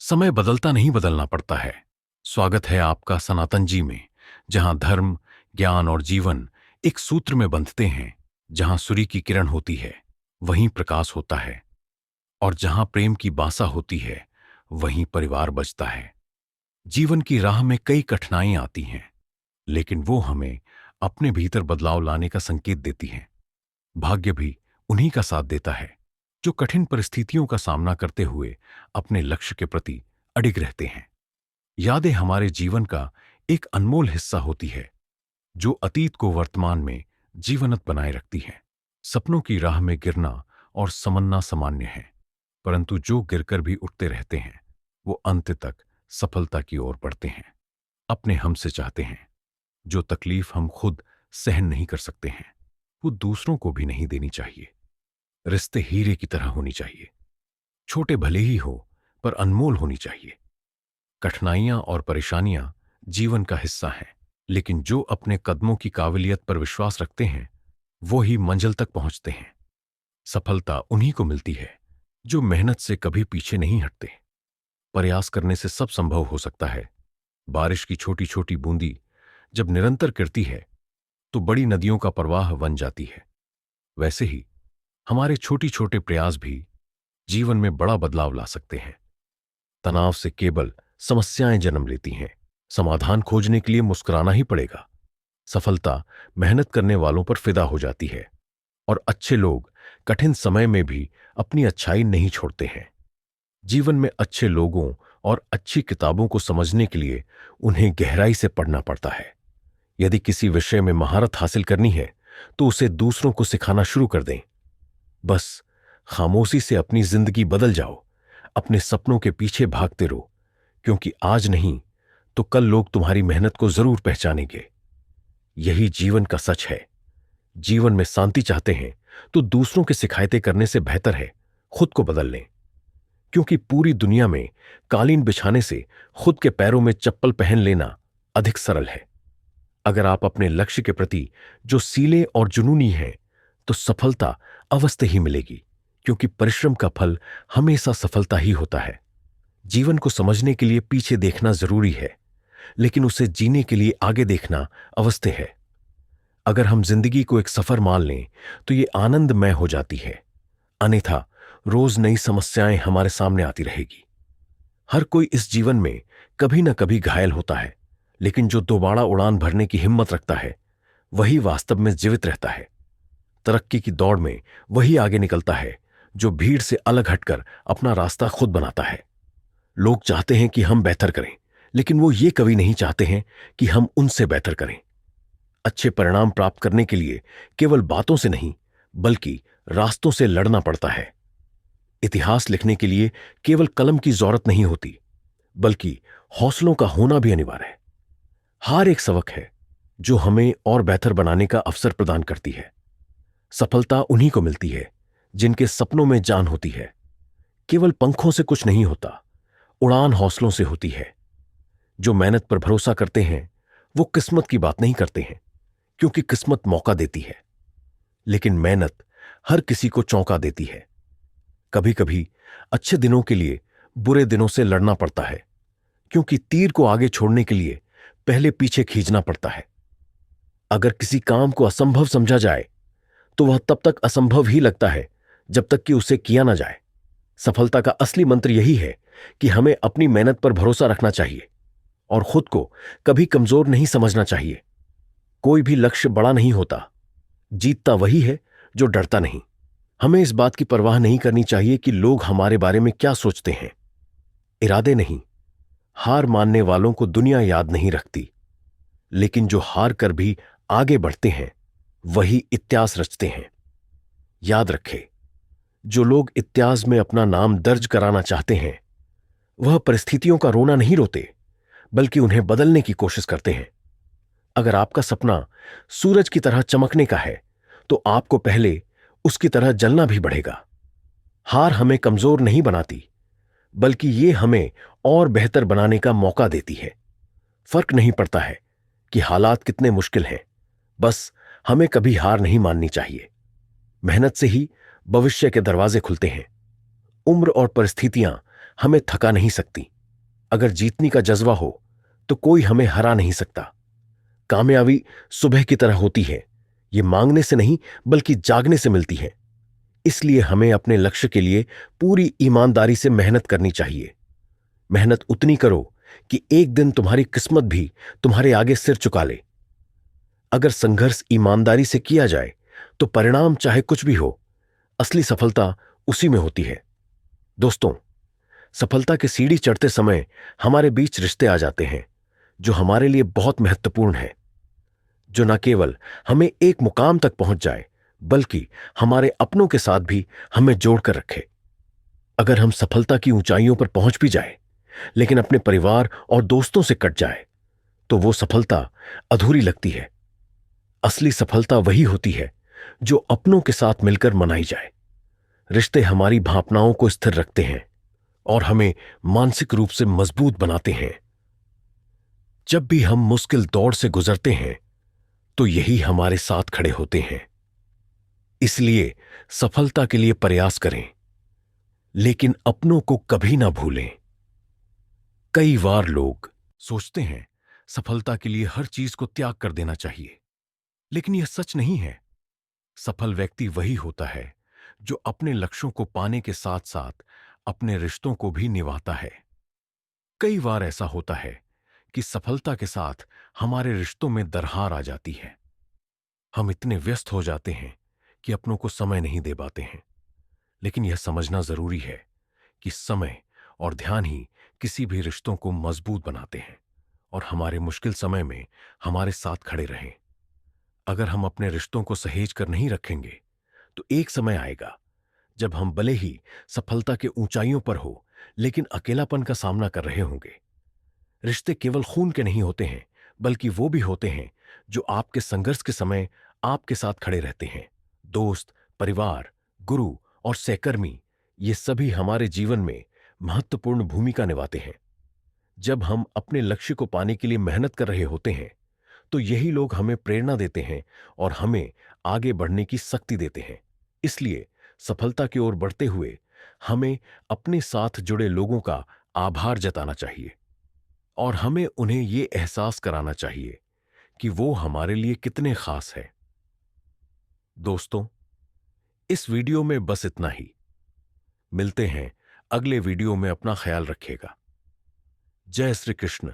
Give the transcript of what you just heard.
समय बदलता नहीं, बदलना पड़ता है। स्वागत है आपका सनातन जी में, जहां धर्म, ज्ञान और जीवन एक सूत्र में बंधते हैं। जहां सूर्य की किरण होती है, वहीं प्रकाश होता है। और जहां प्रेम की बासा होती है, वहीं परिवार बचता है। जीवन की राह में कई कठिनाइयां आती हैं, लेकिन वो हमें अपने भीतर बदलाव लाने का संकेत देती हैं। भाग्य भी उन्हीं का साथ देता है, जो कठिन परिस्थितियों का सामना करते हुए अपने लक्ष्य के प्रति अडिग रहते हैं। यादें हमारे जीवन का एक अनमोल हिस्सा होती है, जो अतीत को वर्तमान में जीवंत बनाए रखती है। सपनों की राह में गिरना और समन्ना सामान्य है, परंतु जो गिरकर भी उठते रहते हैं, वो अंत तक सफलता की ओर बढ़ते हैं। अपने हमसे चाहते हैं। जो तकलीफ हम खुद सहन नहीं कर सकते हैं, वो दूसरों को भी नहीं देनी चाहिए। रिश्ते हीरे की तरह होनी चाहिए। छोटे भले ही हो, पर अनमोल होनी चाहिए। कठिनाइयां और परेशानियां जीवन का हिस्सा हैं, लेकिन जो अपने कदमों की काबिलियत पर विश्वास रखते हैं, वो ही मंजिल तक पहुंचते हैं। सफलता उन्हीं को मिलती है जो मेहनत से कभी पीछे नहीं हटते। प्रयास करने से सब संभव हो सकता है। बारिश की छोटी छोटी बूंदी जब निरंतर गिरती है, तो बड़ी नदियों का प्रवाह बन जाती है। वैसे ही हमारे छोटी छोटे प्रयास भी जीवन में बड़ा बदलाव ला सकते हैं। तनाव से केवल समस्याएं जन्म लेती हैं। समाधान खोजने के लिए मुस्कुराना ही पड़ेगा। सफलता मेहनत करने वालों पर फिदा हो जाती है, और अच्छे लोग कठिन समय में भी अपनी अच्छाई नहीं छोड़ते हैं। जीवन में अच्छे लोगों और अच्छी किताबों को समझने के लिए उन्हें गहराई से पढ़ना पड़ता है। यदि किसी विषय में महारत हासिल करनी है, तो उसे दूसरों को सिखाना शुरू कर दें। बस खामोशी से अपनी जिंदगी बदल जाओ। अपने सपनों के पीछे भागते रहो, क्योंकि आज नहीं तो कल लोग तुम्हारी मेहनत को जरूर पहचानेंगे। यही जीवन का सच है। जीवन में शांति चाहते हैं तो दूसरों के सिखायते करने से बेहतर है खुद को बदल लें, क्योंकि पूरी दुनिया में कालीन बिछाने से खुद के पैरों में चप्पल पहन लेना अधिक सरल है। अगर आप अपने लक्ष्य के प्रति जो सीले और जुनूनी हैं, तो सफलता अवश्य ही मिलेगी, क्योंकि परिश्रम का फल हमेशा सफलता ही होता है। जीवन को समझने के लिए पीछे देखना जरूरी है, लेकिन उसे जीने के लिए आगे देखना अवश्य है। अगर हम जिंदगी को एक सफर मान लें, तो ये आनंदमय हो जाती है। अन्यथा रोज नई समस्याएं हमारे सामने आती रहेगी। हर कोई इस जीवन में कभी ना कभी घायल होता है, लेकिन जो दोबारा उड़ान भरने की हिम्मत रखता है, वही वास्तव में जीवित रहता है। तरक्की की दौड़ में वही आगे निकलता है जो भीड़ से अलग हटकर अपना रास्ता खुद बनाता है। लोग चाहते हैं कि हम बेहतर करें, लेकिन वो ये कभी नहीं चाहते हैं कि हम उनसे बेहतर करें। अच्छे परिणाम प्राप्त करने के लिए केवल बातों से नहीं, बल्कि रास्तों से लड़ना पड़ता है। इतिहास लिखने के लिए केवल कलम की जरूरत नहीं होती, बल्कि हौसलों का होना भी अनिवार्य है। हार एक सबक है जो हमें और बेहतर बनाने का अवसर प्रदान करती है। सफलता उन्हीं को मिलती है जिनके सपनों में जान होती है। केवल पंखों से कुछ नहीं होता, उड़ान हौसलों से होती है। जो मेहनत पर भरोसा करते हैं, वो किस्मत की बात नहीं करते हैं, क्योंकि किस्मत मौका देती है, लेकिन मेहनत हर किसी को चौंका देती है। कभी कभी अच्छे दिनों के लिए बुरे दिनों से लड़ना पड़ता है, क्योंकि तीर को आगे छोड़ने के लिए पहले पीछे खींचना पड़ता है। अगर किसी काम को असंभव समझा जाए, तो वह तब तक असंभव ही लगता है जब तक कि उसे किया ना जाए। सफलता का असली मंत्र यही है कि हमें अपनी मेहनत पर भरोसा रखना चाहिए और खुद को कभी कमजोर नहीं समझना चाहिए। कोई भी लक्ष्य बड़ा नहीं होता, जीतता वही है जो डरता नहीं। हमें इस बात की परवाह नहीं करनी चाहिए कि लोग हमारे बारे में क्या सोचते हैं। इरादे नहीं, हार मानने वालों को दुनिया याद नहीं रखती, लेकिन जो हार कर भी आगे बढ़ते हैं, वही इतिहास रचते हैं। याद रखें, जो लोग इतिहास में अपना नाम दर्ज कराना चाहते हैं, वह परिस्थितियों का रोना नहीं रोते, बल्कि उन्हें बदलने की कोशिश करते हैं। अगर आपका सपना सूरज की तरह चमकने का है, तो आपको पहले उसकी तरह जलना भी बढ़ेगा। हार हमें कमजोर नहीं बनाती, बल्कि ये हमें और बेहतर बनाने का मौका देती है। फर्क नहीं पड़ता है कि हालात कितने मुश्किल हैं, बस हमें कभी हार नहीं माननी चाहिए। मेहनत से ही भविष्य के दरवाजे खुलते हैं। उम्र और परिस्थितियां हमें थका नहीं सकती, अगर जीतने का जज्बा हो तो कोई हमें हरा नहीं सकता। कामयाबी सुबह की तरह होती है, ये मांगने से नहीं बल्कि जागने से मिलती है। इसलिए हमें अपने लक्ष्य के लिए पूरी ईमानदारी से मेहनत करनी चाहिए। मेहनत उतनी करो कि एक दिन तुम्हारी किस्मत भी तुम्हारे आगे सिर झुका ले। अगर संघर्ष ईमानदारी से किया जाए तो परिणाम चाहे कुछ भी हो, असली सफलता उसी में होती है। दोस्तों, सफलता की सीढ़ी चढ़ते समय हमारे बीच रिश्ते आ जाते हैं जो हमारे लिए बहुत महत्वपूर्ण है, जो न केवल हमें एक मुकाम तक पहुंच जाए बल्कि हमारे अपनों के साथ भी हमें जोड़कर रखे। अगर हम सफलता की ऊंचाइयों पर पहुंच भी जाए लेकिन अपने परिवार और दोस्तों से कट जाए तो वो सफलता अधूरी लगती है। असली सफलता वही होती है जो अपनों के साथ मिलकर मनाई जाए। रिश्ते हमारी भावनाओं को स्थिर रखते हैं और हमें मानसिक रूप से मजबूत बनाते हैं। जब भी हम मुश्किल दौर से गुजरते हैं तो यही हमारे साथ खड़े होते हैं। इसलिए सफलता के लिए प्रयास करें, लेकिन अपनों को कभी ना भूलें। कई बार लोग सोचते हैं सफलता के लिए हर चीज को त्याग कर देना चाहिए, लेकिन यह सच नहीं है। सफल व्यक्ति वही होता है जो अपने लक्ष्यों को पाने के साथ साथ अपने रिश्तों को भी निभाता है। कई बार ऐसा होता है कि सफलता के साथ हमारे रिश्तों में दरार आ जाती है। हम इतने व्यस्त हो जाते हैं कि अपनों को समय नहीं दे पाते हैं। लेकिन यह समझना जरूरी है कि समय और ध्यान ही किसी भी रिश्तों को मजबूत बनाते हैं और हमारे मुश्किल समय में हमारे साथ खड़े रहें। अगर हम अपने रिश्तों को सहेज कर नहीं रखेंगे तो एक समय आएगा जब हम भले ही सफलता के ऊंचाइयों पर हो लेकिन अकेलापन का सामना कर रहे होंगे। रिश्ते केवल खून के नहीं होते हैं, बल्कि वो भी होते हैं जो आपके संघर्ष के समय आपके साथ खड़े रहते हैं। दोस्त, परिवार, गुरु और सहकर्मी, ये सभी हमारे जीवन में महत्वपूर्ण भूमिका निभाते हैं। जब हम अपने लक्ष्य को पाने के लिए मेहनत कर रहे होते हैं तो यही लोग हमें प्रेरणा देते हैं और हमें आगे बढ़ने की शक्ति देते हैं। इसलिए सफलता की ओर बढ़ते हुए हमें अपने साथ जुड़े लोगों का आभार जताना चाहिए और हमें उन्हें यह एहसास कराना चाहिए कि वो हमारे लिए कितने खास हैं। दोस्तों, इस वीडियो में बस इतना ही। मिलते हैं अगले वीडियो में। अपना ख्याल रखिएगा। जय श्री कृष्ण।